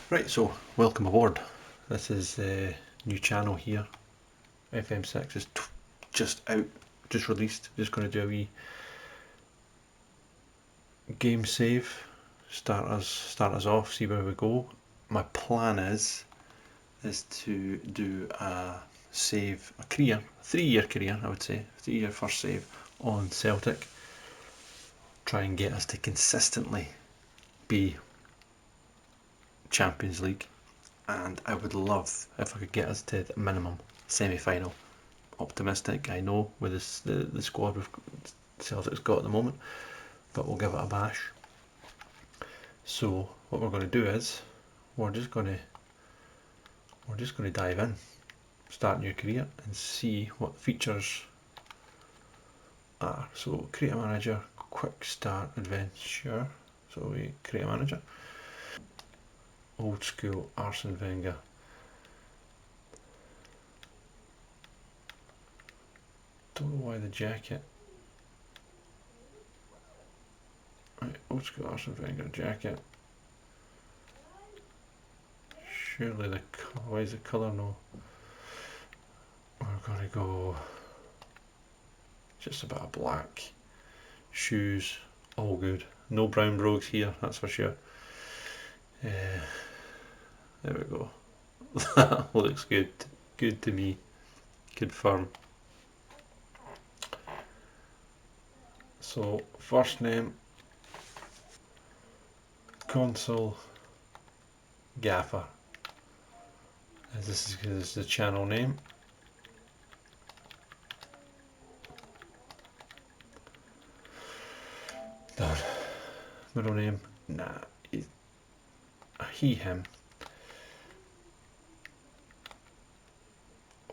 Right, so welcome aboard. This is a new channel here. FM6 is just out, just released. Just going to do a wee game save, start us off, see where we go. My plan is to do a save, a career, 3-year career, I would say, 3-year first save on Celtic. Try and get us to consistently be Champions League, and I would love if I could get us to the minimum semi-final. Optimistic, I know, with the squad Celtic's got at the moment, but we'll give it a bash. So what we're going to do is we're just going to dive in, start new career, and see what the features are. So create a manager, quick start adventure. So we create a manager. Old school Arsene Wenger. Don't know why the jacket. Right, old school Arsene Wenger jacket. Surely why is the colour no? We're gonna go just about a black. Shoes, all good. No brown brogues here, that's for sure. There we go. That looks good. Good to me. Confirm. So first name, Consul Gaffer. As this is the channel name. Done. Middle name, nah. He, him.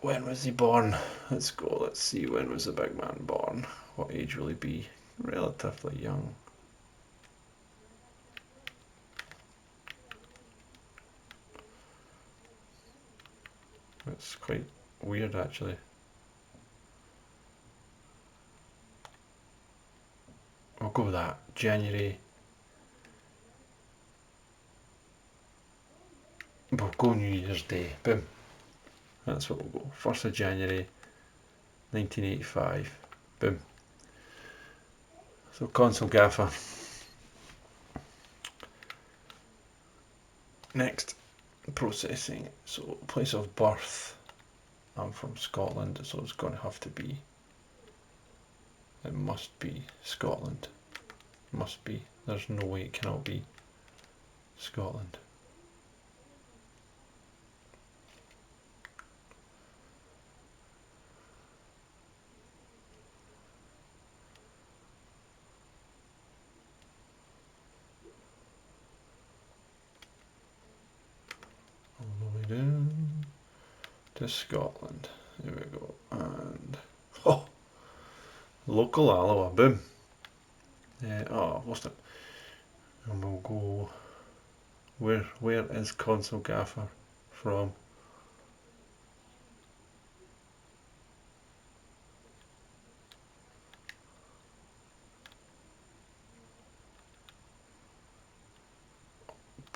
When was he born? Let's go, let's see, when was the big man born? What age will he be? Relatively young. That's quite weird actually. I'll go with that. January. We'll go New Year's Day. Boom. That's what we'll go. 1st of January 1985. Boom. So Consul Gaffer. Next, processing. So place of birth. I'm from Scotland, so it's going to have to be. It must be Scotland. Must be. There's no way it cannot be Scotland. All the way down to Scotland. There we go. And local Alloa. Boom. Oh, I've lost it. And we'll go. Where is Consul Gaffer from?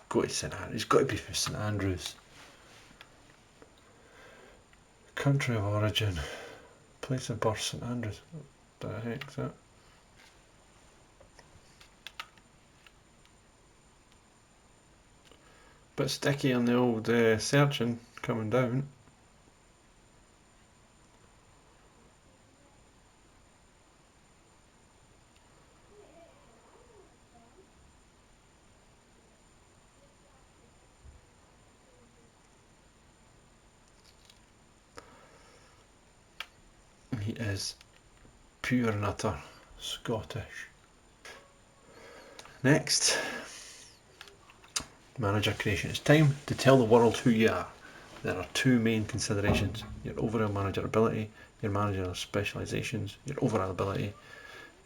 Go to St Andrews. He's got to be from St Andrews. Country of origin. Place of birth, St Andrews. What the heck is that? Bit sticky on the old searching coming down. He is pure and utter Scottish. Next, manager creation. It's time to tell the world who you are. There are two main considerations: your overall manager ability, your managerial specialisations. Your overall ability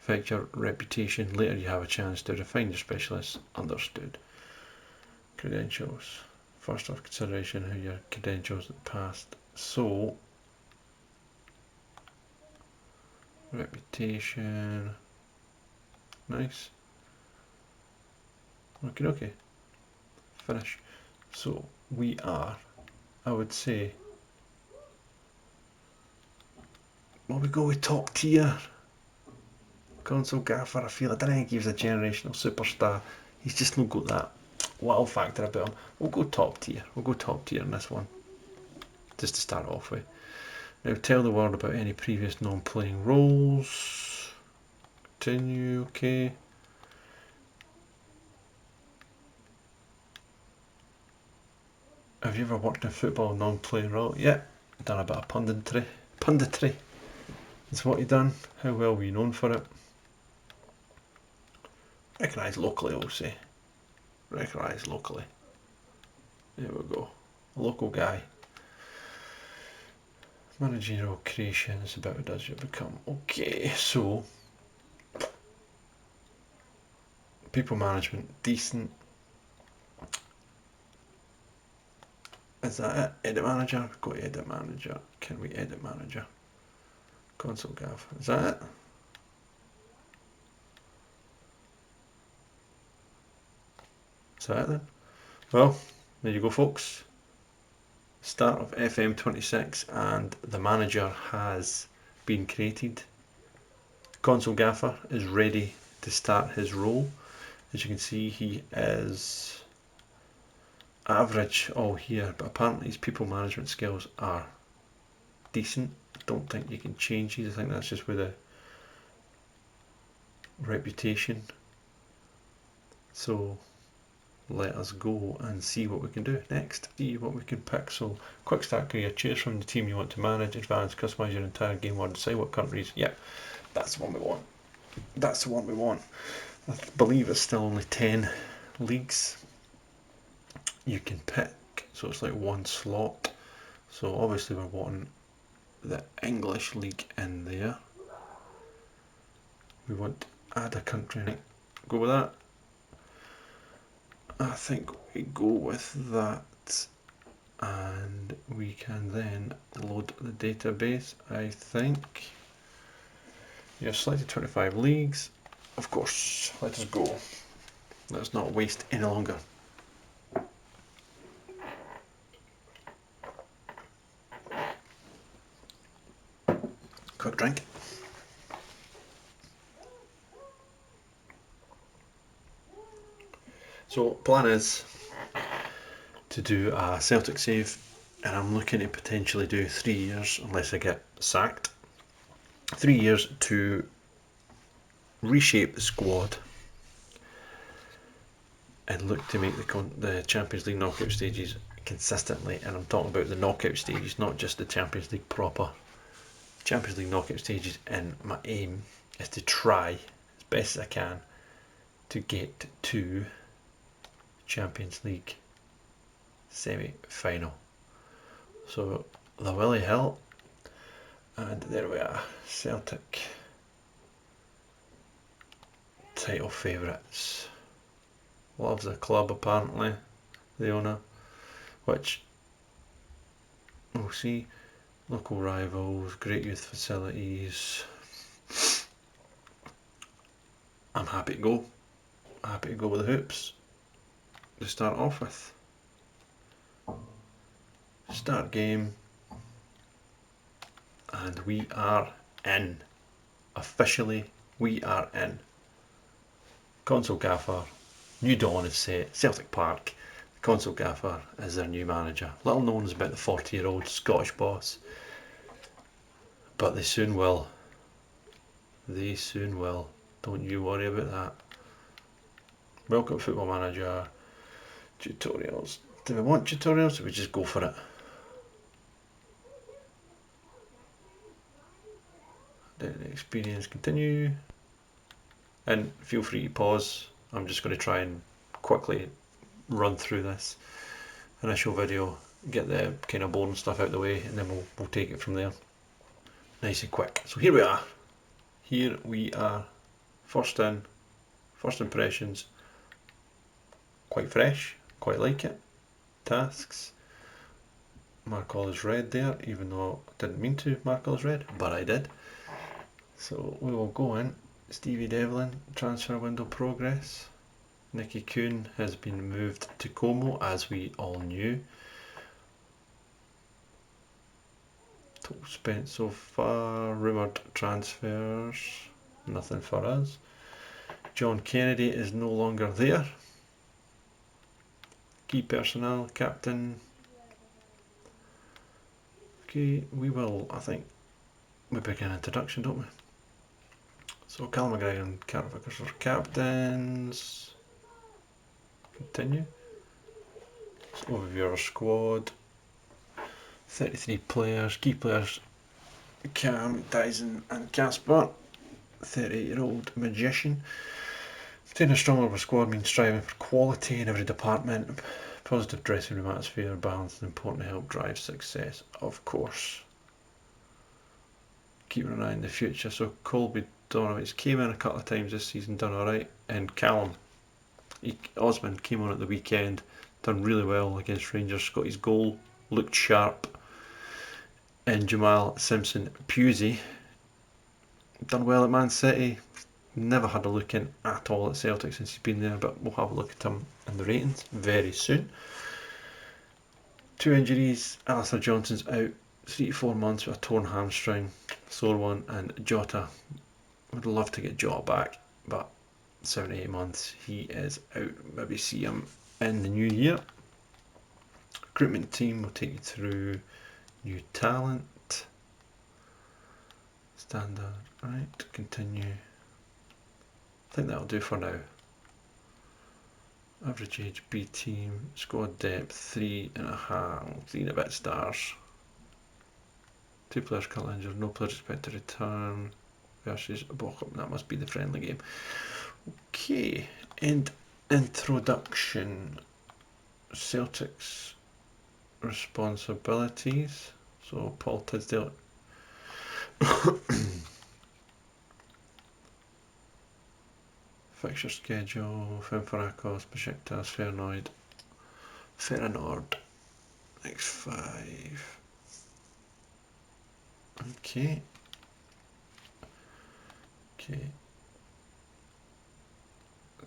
affects your reputation. Later you have a chance to refine your specialists. Understood. Credentials. First off consideration, who your credentials in the past. So reputation, nice. Okay, finish. So we are, I would say, well, we go with top tier. Console Gaffer, I feel, I don't think he was a generational superstar. He's just not got that wow factor about him. We'll go top tier. We'll go top tier in this one, just to start off with. Now tell the world about any previous non-playing roles. Continue, okay. Have you ever worked in football non-playing role? Yeah, done a bit of punditry. Punditry is what you done. How well were you known for it? Recognised locally, we'll say. Recognised locally. There we go. A local guy. Managerial creation is about what does you become. Okay, so people management, decent. Is that it? Edit manager? Go to edit manager. Can we edit manager? Console gaff. Is that it? Is that it then? Well, there you go, folks. Start of FM26, and the manager has been created. Console Gaffer is ready to start his role. As you can see, he is average all here, but apparently his people management skills are decent. Don't think you can change these. I think that's just with a reputation. So let us go and see what we can do next, see what we can pick. So quick start career, choose from the team you want to manage, advance, customize your entire game world, decide what countries. Yeah, that's the one we want. That's the one we want. I believe it's still only 10 leagues you can pick, so it's like one slot. So obviously we're wanting the English league in there. We want to add a country, go with that. I think we go with that, and we can then load the database. I think you've selected 25 leagues. Of course, let us go. Let's not waste any longer. Quick drink. So plan is to do a Celtic save, and I'm looking to potentially do 3 years unless I get sacked. 3 years to reshape the squad and look to make the Champions League knockout stages consistently, and I'm talking about the knockout stages, not just the Champions League proper. Champions League knockout stages, and my aim is to try as best as I can to get to Champions League semi-final. So the Willie Hill, and there we are, Celtic title favourites. Loves the club apparently, the owner, which we'll see. Local rivals, great youth facilities. I'm happy to go. Happy to go with the hoops to start off with. Start game, and we are in. Officially, we are in. Console Gaffer, new dawn is set. Celtic Park. Console Gaffer is their new manager. Little known is about the 40-year-old Scottish boss, but they soon will. They soon will. Don't you worry about that. Welcome Football Manager. Tutorials. Do we want tutorials, or we just go for it? Experience, continue. And feel free to pause. I'm just going to try and quickly run through this initial video, get the kind of boring stuff out of the way, and then we'll take it from there. Nice and quick. So here we are. Here we are. First in, first impressions. Quite fresh, quite like it. Tasks. Mark all is red there, even though I didn't mean to mark all is red, but I did. So we will go in. Stevie Devlin, transfer window progress. Nicky Kuhn has been moved to Como, as we all knew. Total spent so far, rumoured transfers, nothing for us. John Kennedy is no longer there. Key personnel, captain. Okay, we will, I think, we begin introduction, don't we? So Callum McGregor and Carl Vickers are captains. Continue. So overview of our squad. 33 players, key players Cam, Dyson and Casper. 38-year-old magician. Taking a stronger of a squad means striving for quality in every department. Positive dressing room atmosphere, balance is important to help drive success, of course. Keeping an eye on the future. So Colby Donovich came in a couple of times this season, done alright. And Callum Osmond came on at the weekend, done really well against Rangers, got his goal, looked sharp. And Jamal Simpson Pusey done well at Man City. Never had a look in at all at Celtic since he's been there, but we'll have a look at him in the ratings very soon. 2 injuries. Alistair Johnson's out 3 to 4 months with a torn hamstring, sore one, and Jota, would love to get Jota back, but 7 to 8 months he is out. Maybe see him in the new year. Recruitment team will take you through new talent. Standard, right, continue. I think that'll do for now. Average age B team, squad depth 3.5, 3 and a bit stars. 2 players currently injured, no players expected to return versus Bochum. That must be the friendly game. Okay, and introduction. Celtic's responsibilities. So Paul Tisdale. Fixture schedule, Fenerbahce, Besiktas, Feyenoord, X5. Okay.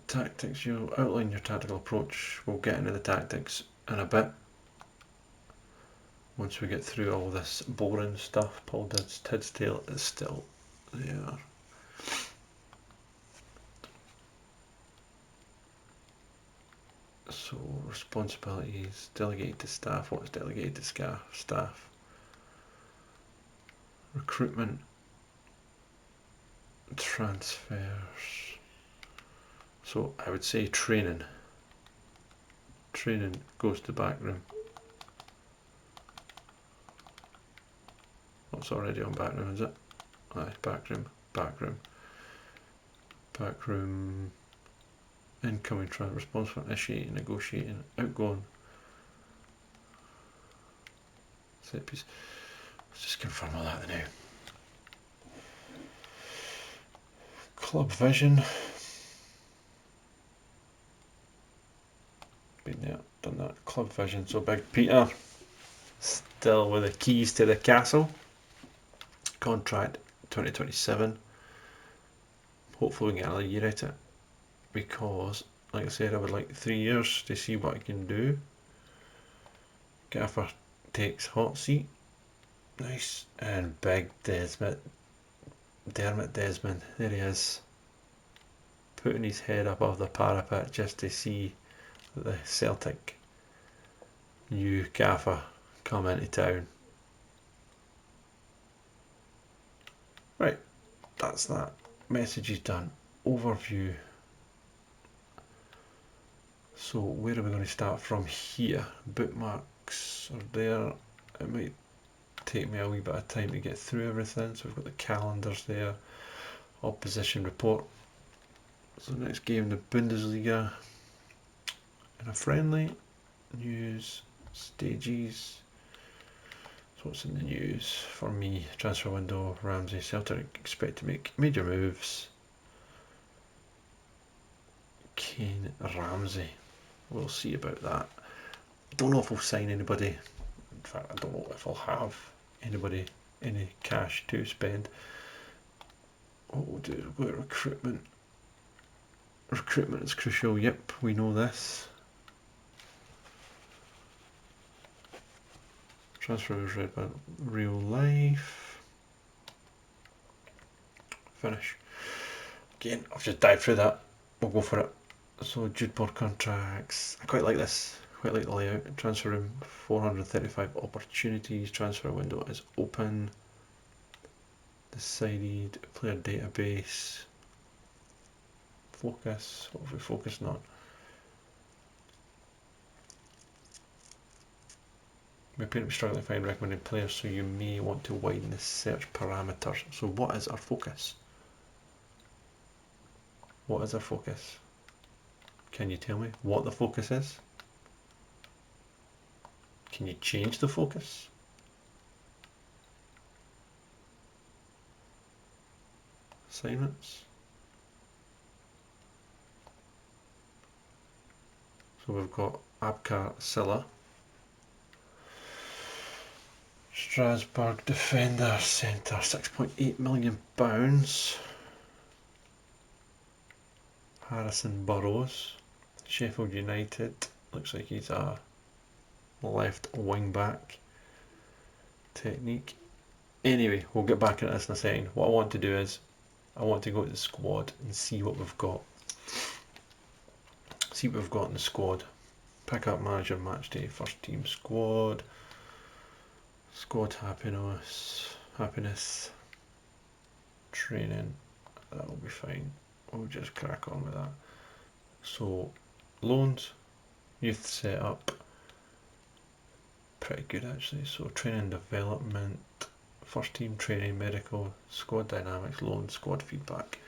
Tactics, you'll outline your tactical approach. We'll get into the tactics in a bit. Once we get through all this boring stuff, Paul Tisdale is still there. So responsibilities, delegated to staff. What's delegated to staff? Recruitment, transfers. So I would say training. Training goes to back room. What's already on back room, is it? Aye, back room. Incoming transfer, responsible for initiating, negotiating, outgoing. Set piece. Let's just confirm all that now. Club vision. Been there, done that. Club vision. So Big Peter still with the keys to the castle. Contract 2027. Hopefully we can get another year at it, because like I said, I would like 3 years to see what I can do. Gaffer takes hot seat. Nice. And big Dermot Desmond, there he is, putting his head above the parapet just to see the Celtic new Gaffer come into town. Right, that's that. Message is done. Overview. So where are we going to start from here? Bookmarks are there. It might take me a wee bit of time to get through everything. So we've got the calendars there. Opposition report. So next game, the Bundesliga. And a friendly. News. Stages. So what's in the news for me? Transfer window. Ramsey. Celtic expect to make major moves. Kane, Ramsey. We'll see about that. Don't know if we'll sign anybody. In fact, I don't know if I'll have any cash to spend. What we'll do is we'll go to recruitment. Recruitment is crucial, yep, we know this. Transfer was read by real life. Finish. Again, I've just dived through that. We'll go for it. So Jude board contracts. I quite like this. Quite like the layout. Transfer room, 435 opportunities. Transfer window is open. Decided player database. Focus. What have we focused on? We appear to be struggling to find recommended players, so you may want to widen the search parameters. So what is our focus? What is our focus? Can you tell me what the focus is? Can you change the focus? Assignments. So we've got Abkar Silla. Strasbourg defender centre, £6.8 million. Harrison Burrows. Sheffield United. Looks like he's a left wing back. Technique. Anyway, we'll get back into this in a second. What I want to do is I want to go to the squad and see what we've got. See what we've got in the squad. Pick up manager, match day, first team squad. Squad happiness. Training. That'll be fine. We'll just crack on with that. So, loans, youth setup. Pretty good actually. So, training development. First team training, medical, squad dynamics, loan, squad feedback.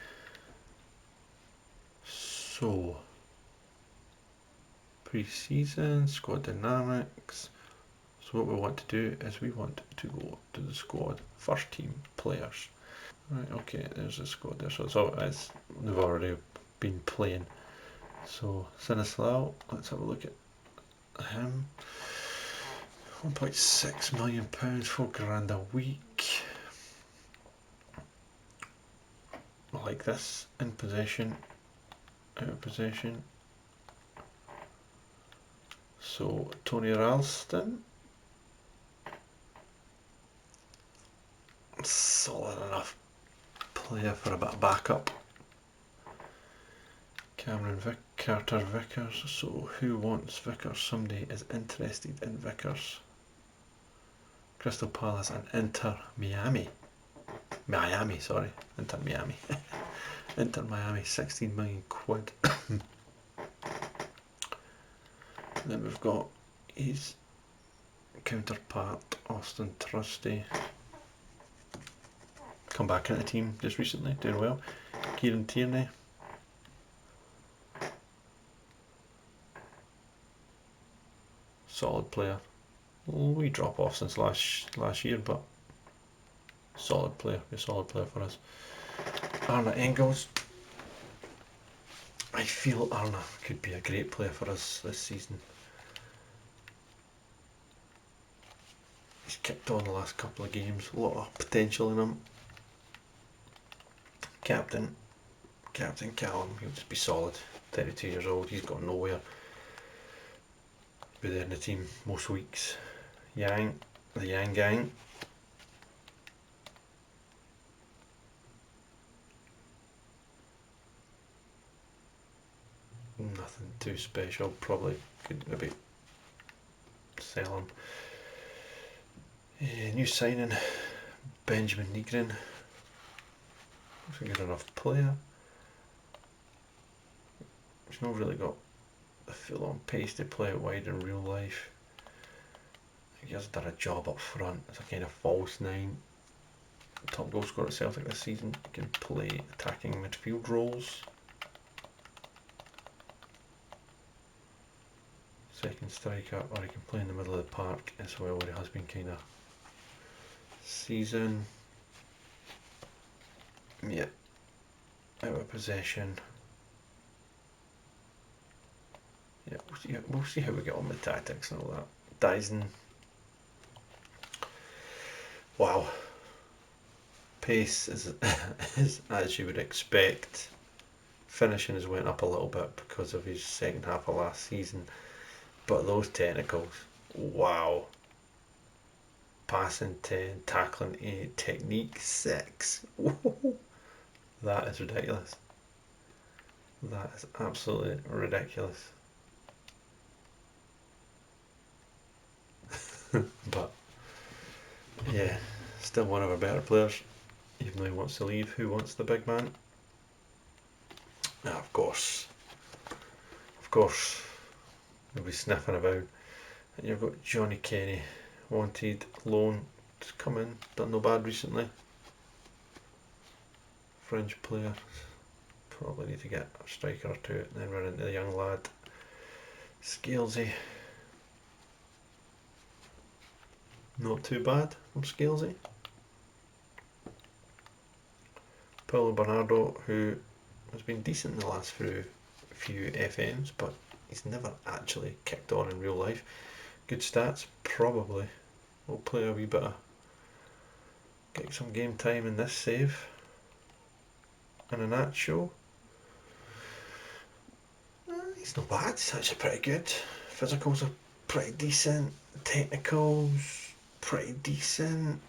So, pre-season, squad dynamics. So what we want to do is we want to go to the squad, first team players. Right, okay, there's the squad there. So it's all, they've already been playing. So Sinislao, let's have a look at him. £1.6 million, £4,000 a week. I like this. In possession, out of possession. So Tony Ralston, solid enough player for a bit of backup. Carter Vickers. So who wants Vickers? Somebody is interested in Vickers. Crystal Palace and Inter Miami. Inter Miami. Inter Miami, 16 million quid. Then we've got his counterpart, Austin Trusty. Come back into the team just recently, doing well. Kieran Tierney. Solid player. We drop off since last year, but solid player. Be a solid player for us. Arna Engels. I feel Arna could be a great player for us this season. He's kicked on the last couple of games. A lot of potential in him. Captain Callum. He'll just be solid. 32 years old. He's got nowhere. Be there in the team most weeks. The Yang gang. Nothing too special. Probably could maybe sell him. New signing, Benjamin Negrin. Looks a good enough player. He's not really got the full-on pace to play it wide in real life. He has done a job up front as a kind of false nine. Top goal scorer at Celtic this season. He can play attacking midfield roles. Second striker, or he can play in the middle of the park as well, where he has been kind of season. Yeah, out of possession. Yeah, we'll see how we get on with tactics and all that. Dyson. Wow. Pace is as you would expect. Finishing has went up a little bit because of his second half of last season, but those technicals, wow. Passing 10, tackling 8, technique 6. That is ridiculous. That is absolutely ridiculous. But yeah, still one of our better players, even though he wants to leave. Who wants the big man? Of course, he'll be sniffing about. And you've got Johnny Kenny, wanted loan, to come in, done no bad recently. Fringe player, probably need to get a striker or two, and then we're into the young lad, Scalesy. Not too bad from Scalesy. Paulo Bernardo, who has been decent in the last few FMs, but he's never actually kicked on in real life. Good stats, probably. We'll play a wee bit of, get some game time in this save. And in that show, he's not bad, he's actually pretty good. Physicals are pretty decent, technicals, pretty decent,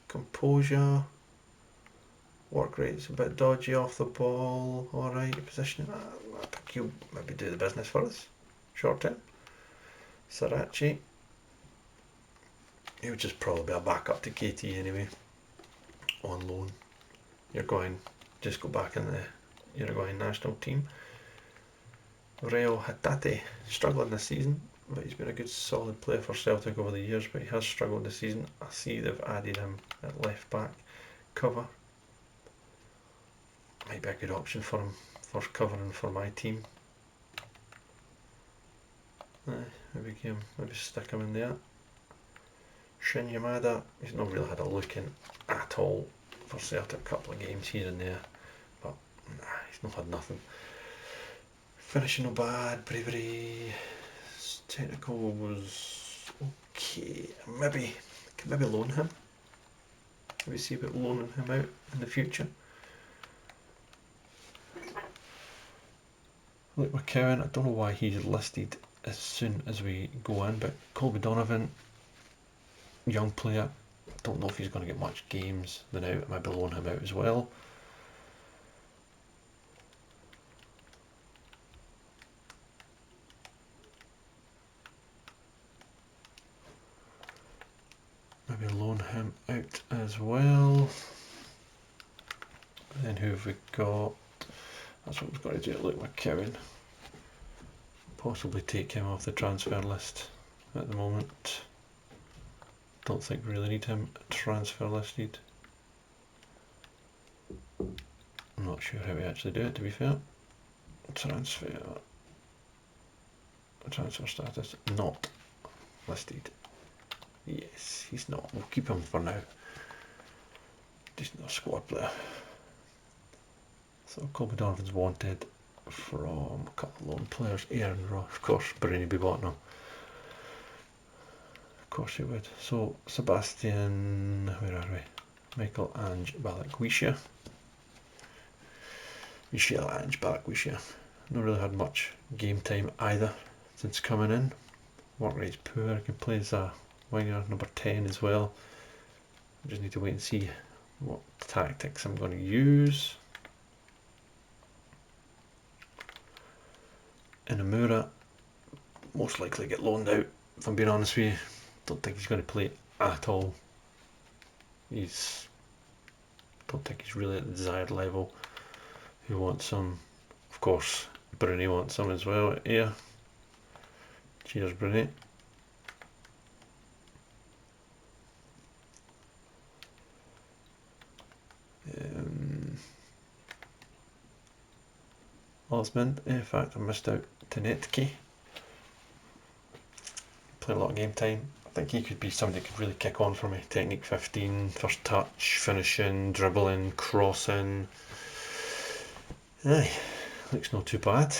composure, work rate's a bit dodgy off the ball, alright, positioning, I think he'll maybe do the business for us, short term. Sarachi, he'll just probably be a backup to KT anyway, on loan. You're going, just go back in the Uruguayan national team. Reo Hatate, struggling this season, but he's been a good solid player for Celtic over the years, but he has struggled this season. I see they've added him at left back cover. Might be a good option for him for covering for my team. Maybe stick him in there. Shin Yamada, he's not really had a look in at all for Celtic, a couple of games here and there, but he's not had nothing. Finishing no bad, bravery, technical was okay. Maybe loan him. Maybe see about loaning him out in the future. Luke McCowan, I don't know why he's listed as soon as we go in, but Colby Donovan, young player, don't know if he's going to get much games then out. Maybe loan him out as well. Maybe loan him out as well. And then who have we got? That's what we've got to do. Luke McCowan. Possibly take him off the transfer list at the moment. Don't think we really need him transfer listed. I'm not sure how we actually do it, to be fair. Transfer status not listed. Yes, he's not. We'll keep him for now. Just not a squad player. So Colby Donovan's wanted from a couple of loan players. Aaron Ross, of course, Bruni be wanting him. Of course he would. So Sebastian, where are we? Michael Ange Balakwisha. Michel Ange Balakwisha. Not really had much game time either since coming in. Work rate's poor. Can play as a winger, number 10 as well. I just need to wait and see what tactics I'm going to use. Inamura, most likely get loaned out, if I'm being honest with you. Don't think he's going to play at all. Don't think he's really at the desired level. Who wants some? Of course, Bruni wants some as well here. Cheers, Bruni. Osmond, in fact, I missed out Tenetki. Played a lot of game time. I think he could be somebody that could really kick on for me. Technique 15, first touch, finishing, dribbling, crossing. Aye, looks not too bad.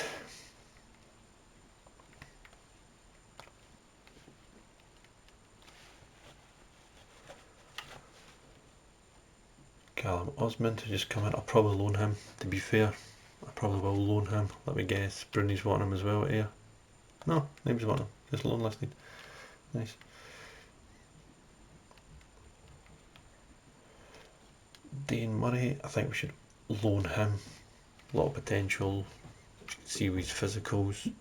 Callum Osmond, who just come in, I'll probably loan him, to be fair. I Probably will loan him. Let me guess. Bruni's wanting him as well here. No, name's wanting him. Just loan listed. Nice. Dane Murray, I think we should loan him. A lot of potential. See his physicals.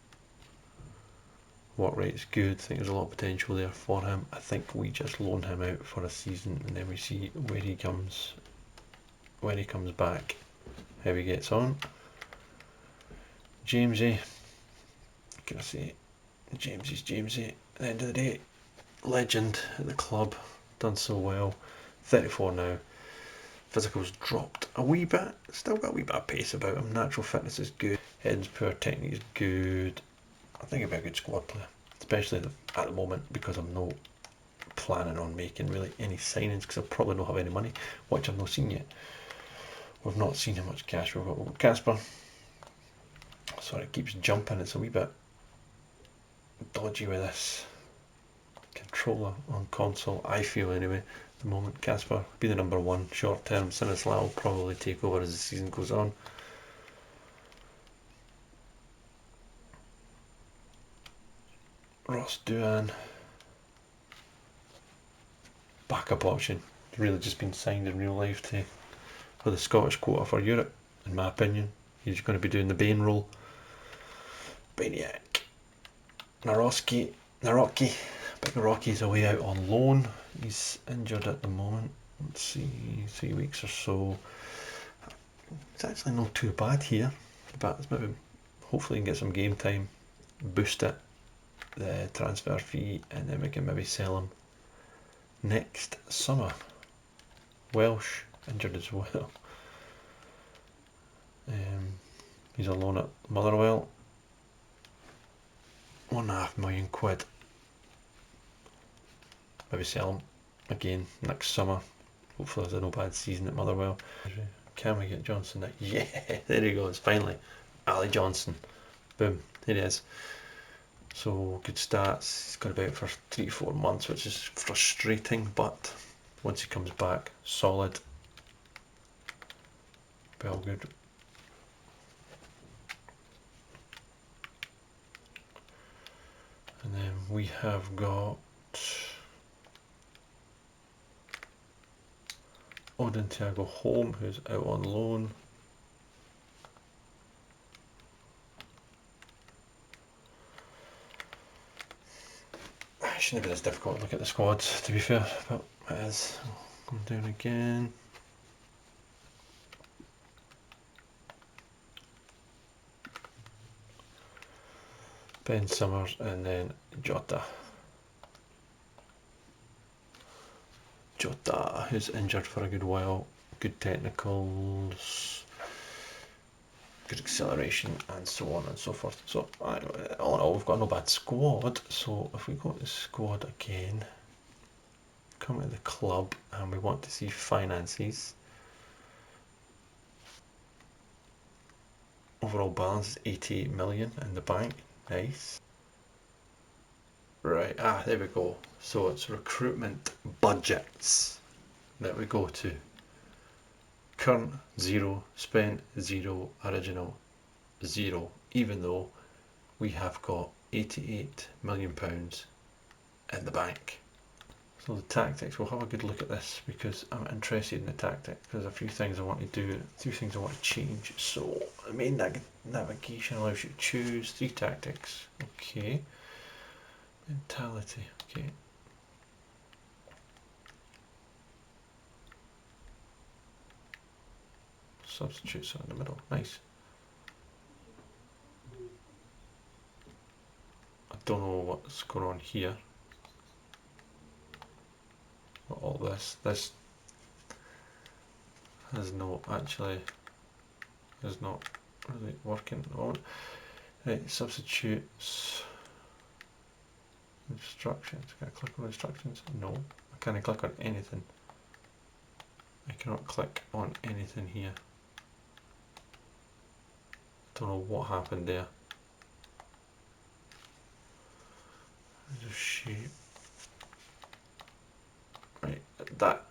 Work rate's good. I think there's a lot of potential there for him. I think we just loan him out for a season and then we see where he comes when he comes back, how he gets on. Jamesy, can I say, Jamesy's Jamesy. At the end of the day, legend at the club, done so well. 34 now. Physicals dropped a wee bit, still got a wee bit of pace about him. Natural fitness is good, head's poor, technique is good. I think he'll be a good squad player, especially at the moment, because I'm not planning on making really any signings because I probably don't have any money, which I've not seen yet. We've not seen how much cash we've got. Casper, sorry, it keeps jumping, it's a wee bit dodgy with this controller on console, I feel anyway, at the moment. Casper, be the number one short term. Sinislau will probably take over as the season goes on. Ross Duan, backup option, really just been signed in real life for the Scottish quota for Europe, in my opinion. He's going to be doing the Bane role. Baniak, Naroki, Big Rocky's away out on loan. He's injured at the moment. Let's see, 3 weeks or so. It's actually not too bad here, but it's maybe hopefully get some game time, boost it, the transfer fee, and then we can maybe sell him next summer. Welsh injured as well. He's on loan at Motherwell. £1.5 million. Maybe sell him again next summer. Hopefully there's no bad season at Motherwell. Can we get Johnson? Yeah, there he goes, finally. Ali Johnson. Boom, there he is. So good stats. He's got about for 3 to 4 months, which is frustrating, but once he comes back, solid. Well, good. And then we have got Odin Thiago Holm, who's out on loan. It shouldn't be as difficult to look at the squads, to be fair, but it is. Going down again. Ben Summers and then Jota. Jota, who's injured for a good while. Good technicals, good acceleration, and so on and so forth. So, all in all, we've got no bad squad. So, if we go to the squad again, come to the club, and we want to see finances. Overall balance is 88 million in the bank. Nice. Right, there we go. So it's recruitment budgets that we go to. Current 0, spent 0, original 0, even though we have got £88 million in the bank. So the tactics, we'll have a good look at this because I'm interested in the tactics. There's a few things I want to do, a few things I want to change. So the main navigation allows you to choose 3 tactics. Okay. Mentality. Okay. Substitutes are in the middle. Nice. I don't know what's going on here. All this has no actually is not really working at the moment. Right, substitutes, instructions. Can I click on instructions? No, I can't click on anything. I cannot click on anything here. Don't know what happened there. Just shape. Right, that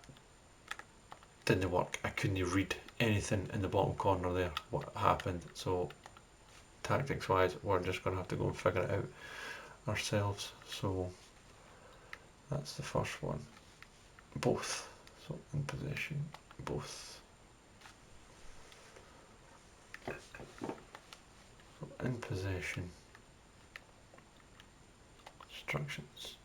didn't work. I couldn't read anything in the bottom corner there, what happened. So tactics wise, we're just going to have to go and figure it out ourselves. So that's the first one. Both. So in position, both. So in position. Instructions.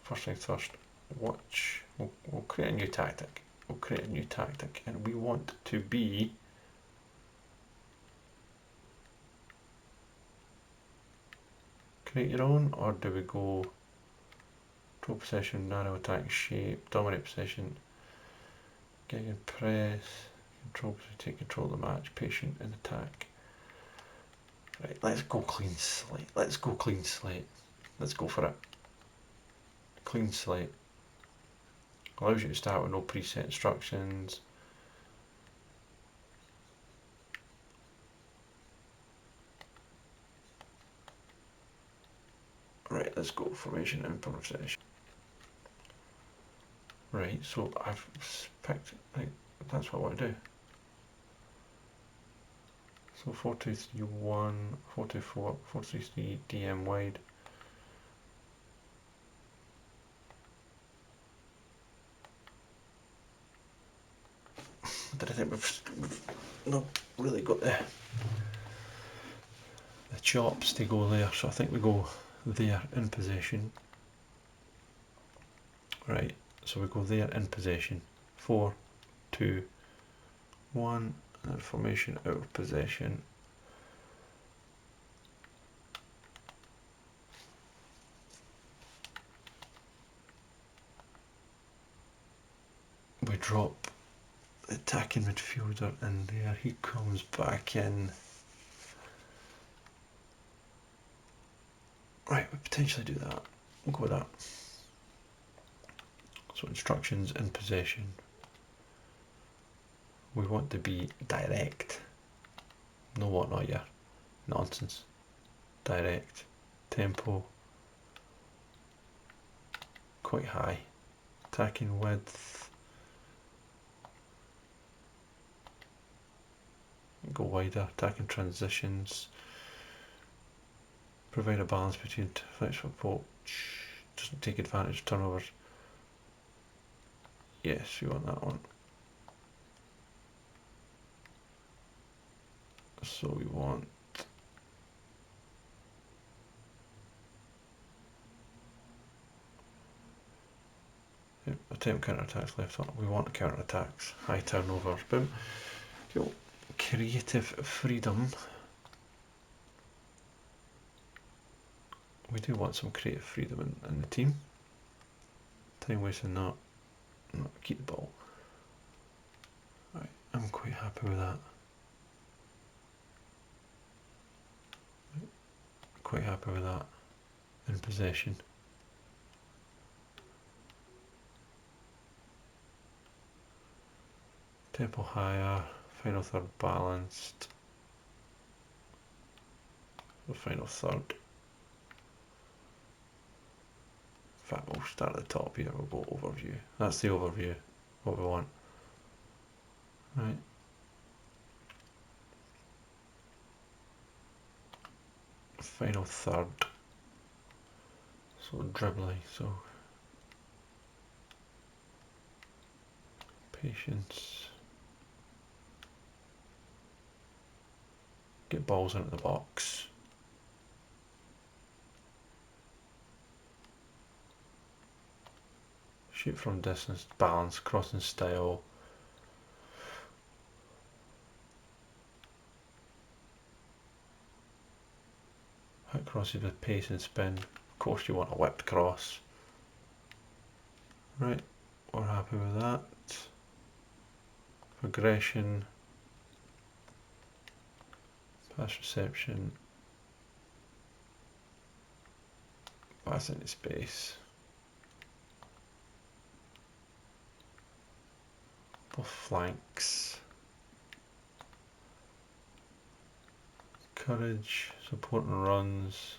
First things first, watch. We'll create a new tactic. We'll create a new tactic, and we want to be create your own, or do we go control possession, narrow attack shape, dominate possession, gegen press, control, take control of the match, patient and attack. Right, let's go clean slate. Let's go clean slate. Let's go for it. Clean slate. Allows you to start with no preset instructions. Right, let's go formation and improvisation. Right, so I've picked, right, that's what I want to do. So 4-2-3-1, 4-2-4, 4-3-3, DM wide. But I think we've not really got the chops to go there, so I think we go there in possession. Right, so we go there in possession. 4-2-1, and then formation out of possession. We drop the attacking midfielder in there, he comes back in. Right, we potentially do that. We'll go with that. So instructions in possession. We want to be direct. No whatnot here. Nonsense. Direct. Tempo. Quite high. Attacking width. Go wider. Attacking transitions. Provide a balance between flexible approach. Doesn't take advantage of turnovers. Yes, we want that one. So we want attempt counter attacks left on. We want counter attacks, high turnovers. Boom. Cool. Creative freedom. We do want some creative freedom in the team. Time wasting not keep the ball. Right, I'm quite happy with that. Quite happy with that. In possession. Tempo higher, final third balanced. The final third. In fact, we'll start at the top here, we'll go overview. That's the overview, what we want. Right. Final third. So dribbling, so patience. Get balls into the box. Shoot from distance, balance, crossing style. Hit crosses with pace and spin. Of course you want a whipped cross. Right, we're happy with that. Progression. Pass reception. Pass into space. Both flanks. Courage, support and runs.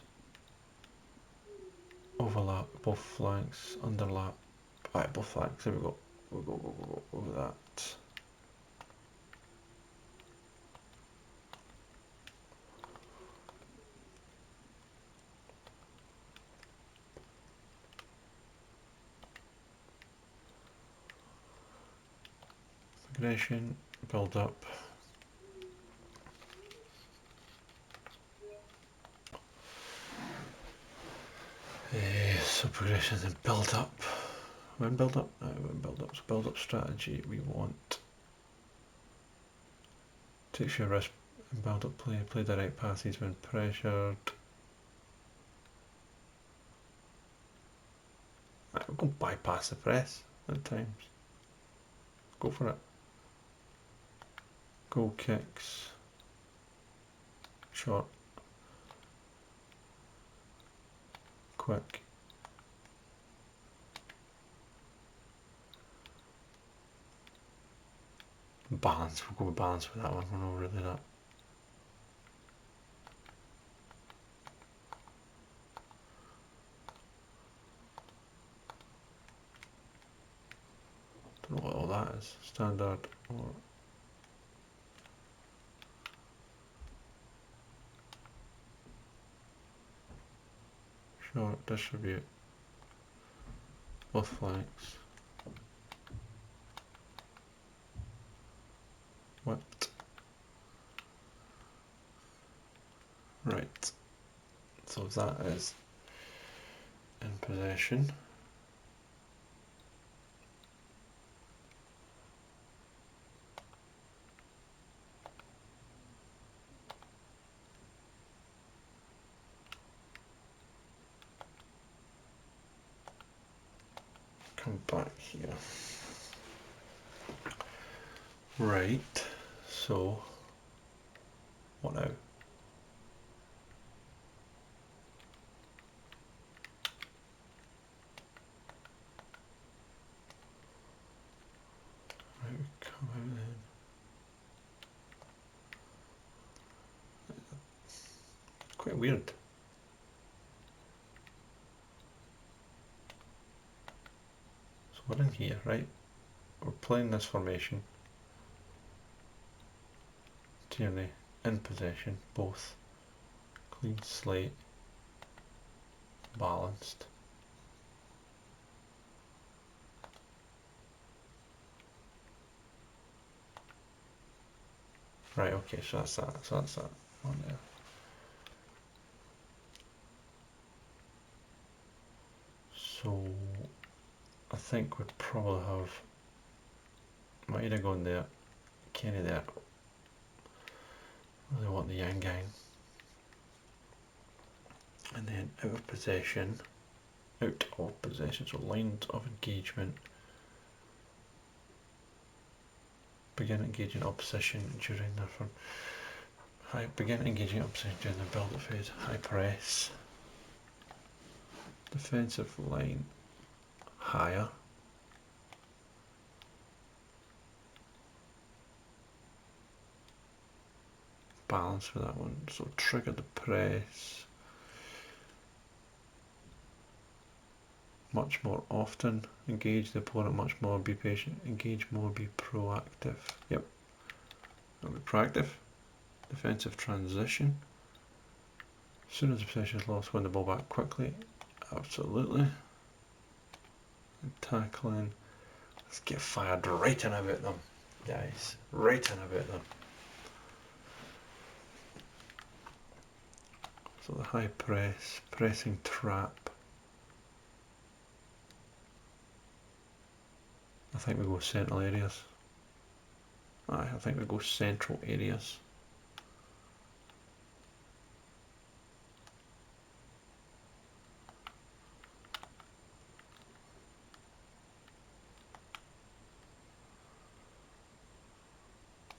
overlap, both flanks, underlap. Alright, both flanks, there we go. Go over that. Aggression, build up. So progression and build up. When build up? When build up. So build up strategy. We want takes your risk and build up play. Play direct passes when pressured. Right, we'll go bypass the press at times. Go for it. Goal kicks. Short. Quick. Balance. We'll go with balance for that one. We're not really that. Don't know what all that is. Standard or short. Distribute. Both flanks. Whipped. Right. So that is in possession. Come back here. Right. So what now? Right, we come out then. Quite weird. So we're in here, right? We're playing this formation. Tierney in possession, both clean slate, balanced. Right, okay, so that's that. So that's that on there. So I think we'd probably have Maeda going there, Kenny there. Really want the Yang Gang. And then out of possession, so lines of engagement. Begin engaging opposition during the begin engaging opposition during the build-up phase. High press. Defensive line higher. Balance for that one. So trigger the press much more often. Engage the opponent much more. Be patient. Engage more. Be proactive. Yep. I'll be proactive. Defensive transition. As soon as the possession is lost, win the ball back quickly. Absolutely. And tackling. Let's get fired right in about them, guys. Right in about them. So the high press, pressing trap. I think we go central areas. I think we go central areas.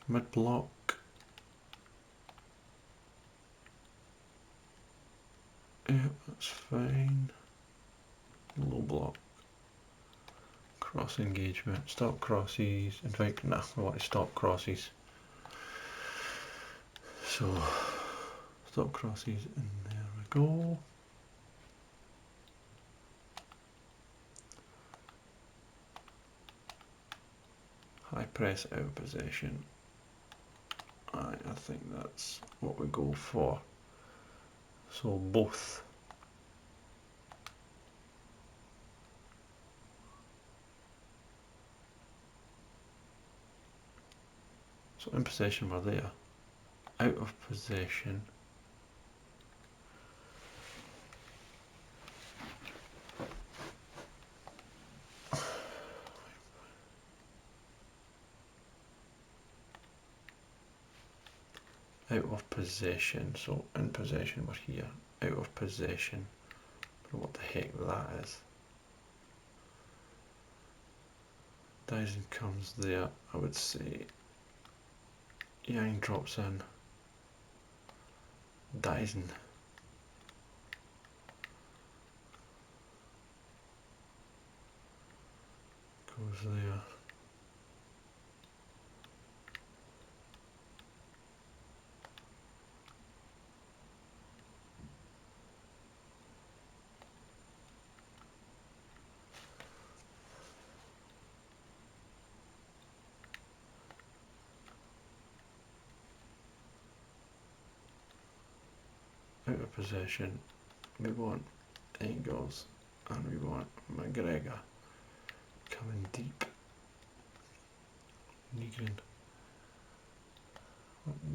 Mid block. Yep, that's fine. Low block. Cross engagement. Stop crosses. In fact, nah, we want to stop crosses. So, stop crosses, and there we go. high press, out of possession. I think that's what we go for. So both. So in possession we're there. Out of possession. Out of possession, so in possession we're here. Out of possession. I don't know what the heck that is. Dyson comes there, I would say. Yang drops in. Dyson. Goes there. Out of possession. We want Engels and we want McGregor coming deep. Negrin.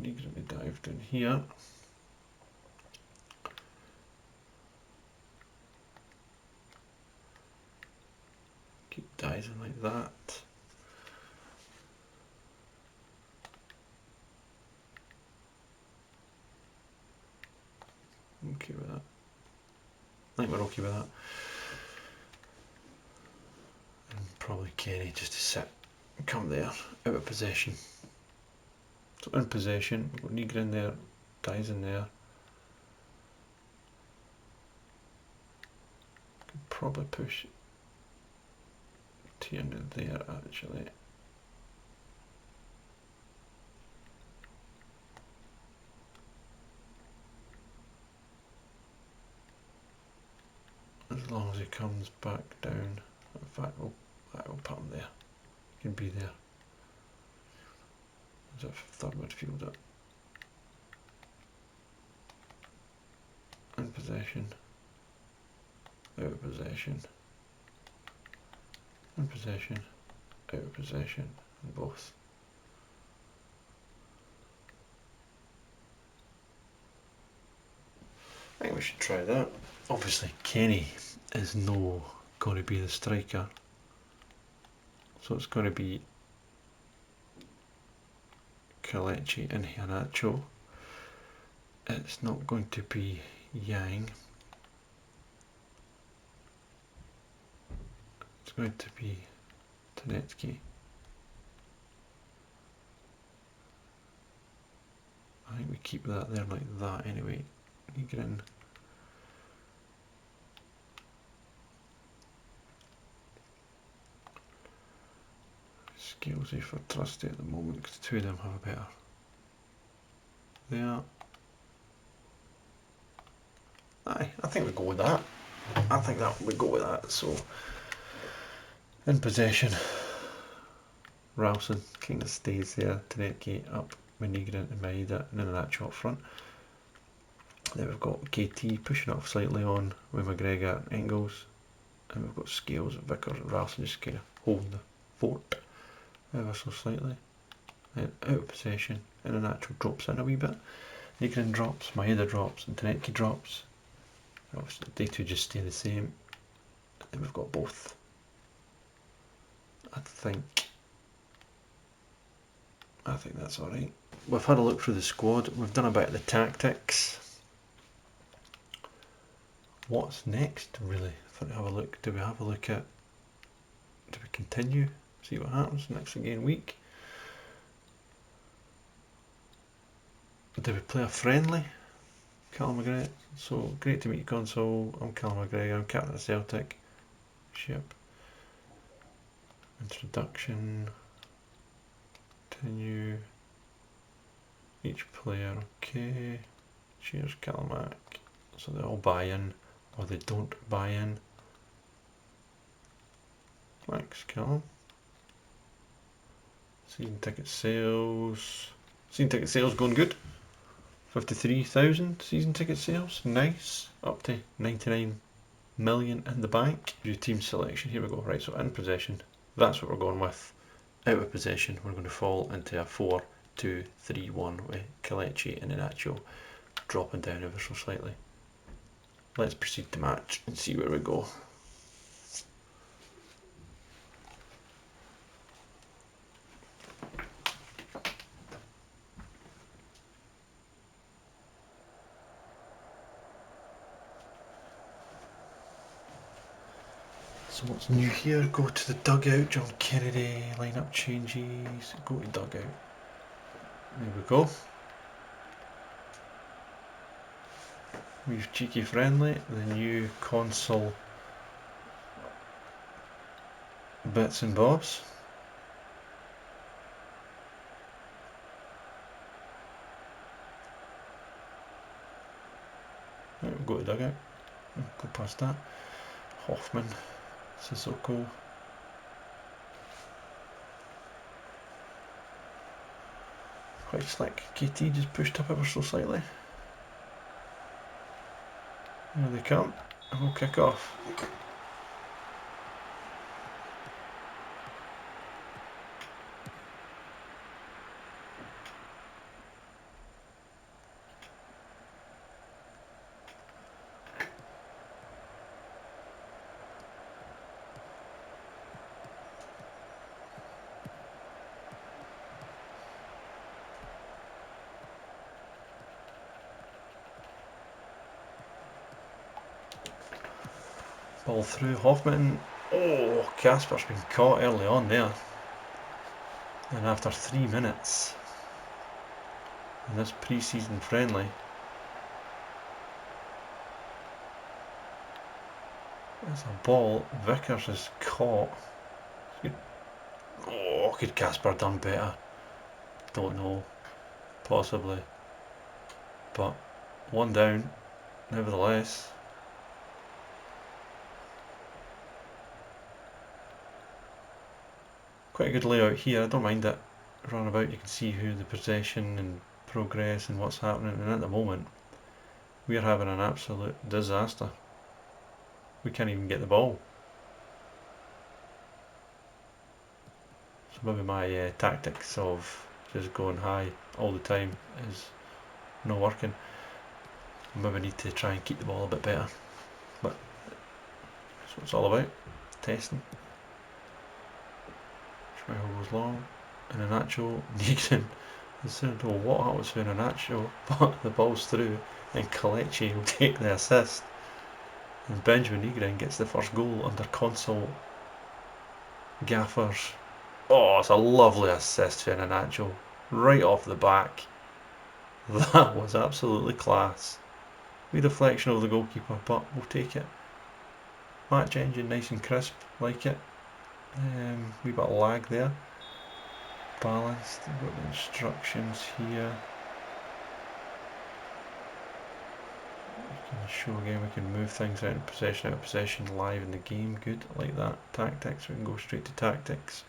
Negrin to dive down here. Keep diving like that. Okay with that. I think we're okay with that. And probably Kenny just to sit and come there, out of possession. So in possession, we've got Negrin there, dies in there. Could probably push Tierney there actually. As long as he comes back down. In fact, we'll put him there. He can be there. As a third midfielder. In possession. Out of possession. In possession. Out of possession. And both. I think we should try that. Obviously Kenny is no going to be the striker, so it's going to be Kelechi and Iheanacho. It's not going to be Yang. It's going to be Tedeschi. I think we keep that there like that anyway. Negrin. Scalesy for Trusty at the moment because the two of them have a better. There. Aye, I think we go with that. I think that we go with that. So in possession, Ralston kind of stays there. Tedeschi up with Negrin and Maeda, and then that up front. Then we've got KT pushing up slightly on with McGregor and Engels, and we've got Scales and Vickers and Ralston just kind of holding the fort ever so slightly. Then out of possession, and then actual drops in a wee bit. Negrin drops, Maeda drops, and Tedeschi drops. Obviously they two just stay the same. And then we've got both. I think that's alright. We've had a look through the squad, we've done a bit of the tactics. What's next, really? If we have a look, do we have a look at, do we continue? See what happens next again week? Do we play a friendly? Callum McGregor. So great to meet you, Console. I'm Callum McGregor, I'm captain of Celtic. Ship. Introduction. Continue. Each player, okay. Cheers, Callum. So they all buy in, or they don't buy in. Thanks, Callum. Season ticket sales. Season ticket sales going good. 53,000 season ticket sales. Nice. Up to 99 million in the bank. Your team selection. Here we go. Right, so in possession. That's what we're going with. Out of possession, we're going to fall into a 4-2-3-1 with Kelechi and Iheanacho dropping down ever so slightly. Let's proceed to match and see where we go. So what's new here? Go to the dugout, John Kennedy, lineup changes, go to dugout. There we go. We've cheeky friendly, the new console bits and bobs. Right, we'll go to dugout, go past that. Hoffman, Sissoko. Quite slick. KT just pushed up ever so slightly. Here they come, and we'll kick off. Ball through, Hoffman. Oh, Casper's been caught early on there. And after 3 minutes in this pre-season friendly, there's a ball. Vickers is caught. Oh, could Casper done better? Don't know. Possibly. But one down, nevertheless. Quite a good layout here. I don't mind it. Run about, you can see who the possession and progress and what's happening. And at the moment, we are having an absolute disaster. We can't even get the ball. So maybe my tactics of just going high all the time is not working. Maybe need to try and keep the ball a bit better. But that's what it's all about. Testing. Schmeichel goes long. And Iheanacho, Negrin. I don't know what happens to Iheanacho, but the ball's through and Kelechi will take the assist. And Benjamin Negrin gets the first goal under console Gaffers. Oh, it's a lovely assist to Iheanacho. Right off the back. That was absolutely class. Wee deflection of the goalkeeper, but we'll take it. Match engine nice and crisp, like it. Wee bit of lag there. Balanced, we've got the instructions here. We can show again, we can move things out of possession live in the game. Good, like that. Tactics, we can go straight to tactics.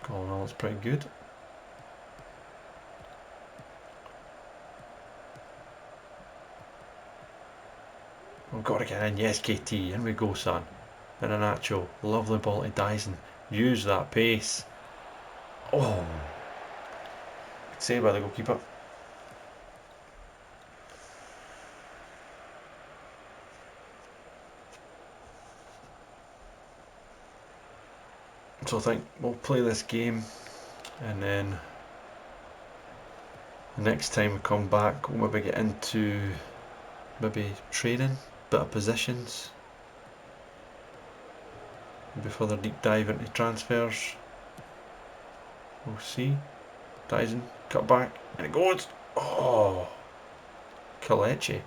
All in all, it's pretty good. We've got to get in, yes KT, in we go son. And Iheanacho, lovely ball to Dyson. Use that pace. Oh, good save by the goalkeeper. So I think we'll play this game and then the next time we come back we'll maybe get into maybe training, bit of positions, maybe further deep dive into transfers. We'll see. Dyson, cut back, and it goes! Oh, Kelechi.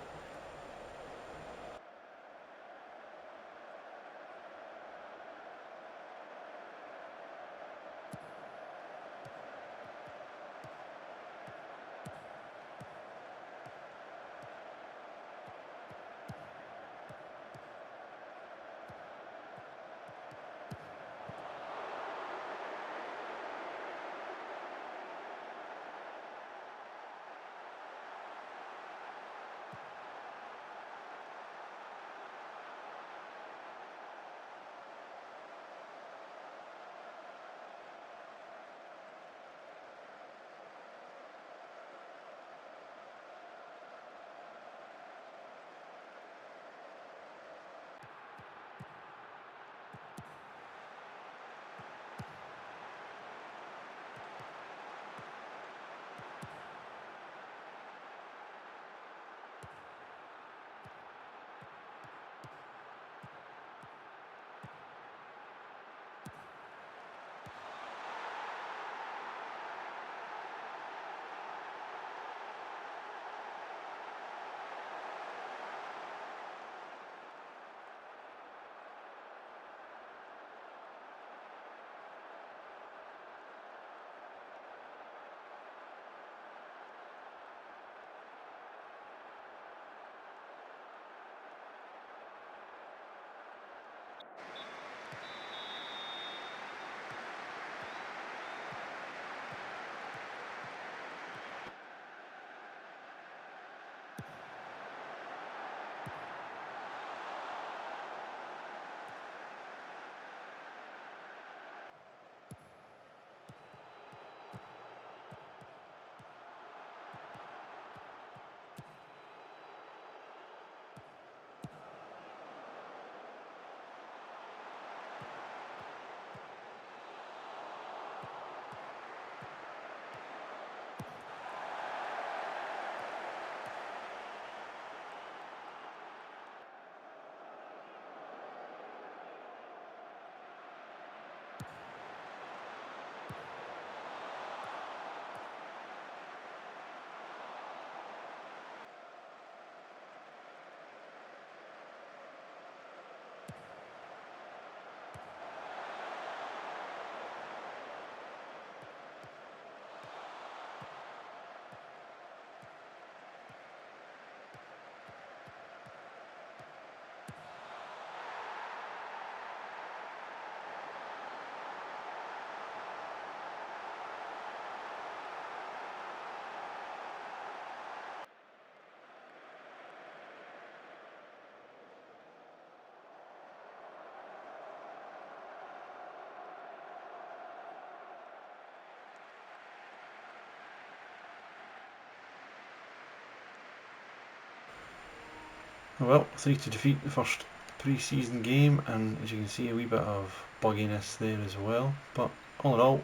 Well, 3 to defeat the first pre-season game, and as you can see, a wee bit of bugginess there as well. But all in all,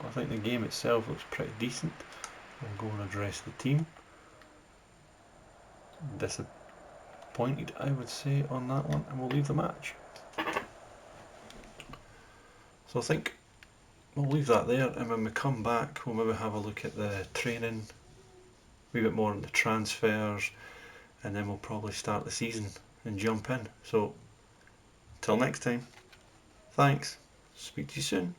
I think the game itself looks pretty decent. We'll go and address the team. Disappointed, I would say, on that one, and we'll leave the match. So I think we'll leave that there, and when we come back, we'll maybe have a look at the training, a wee bit more on the transfers, and then we'll probably start the season and jump in. So, till next time, thanks, speak to you soon.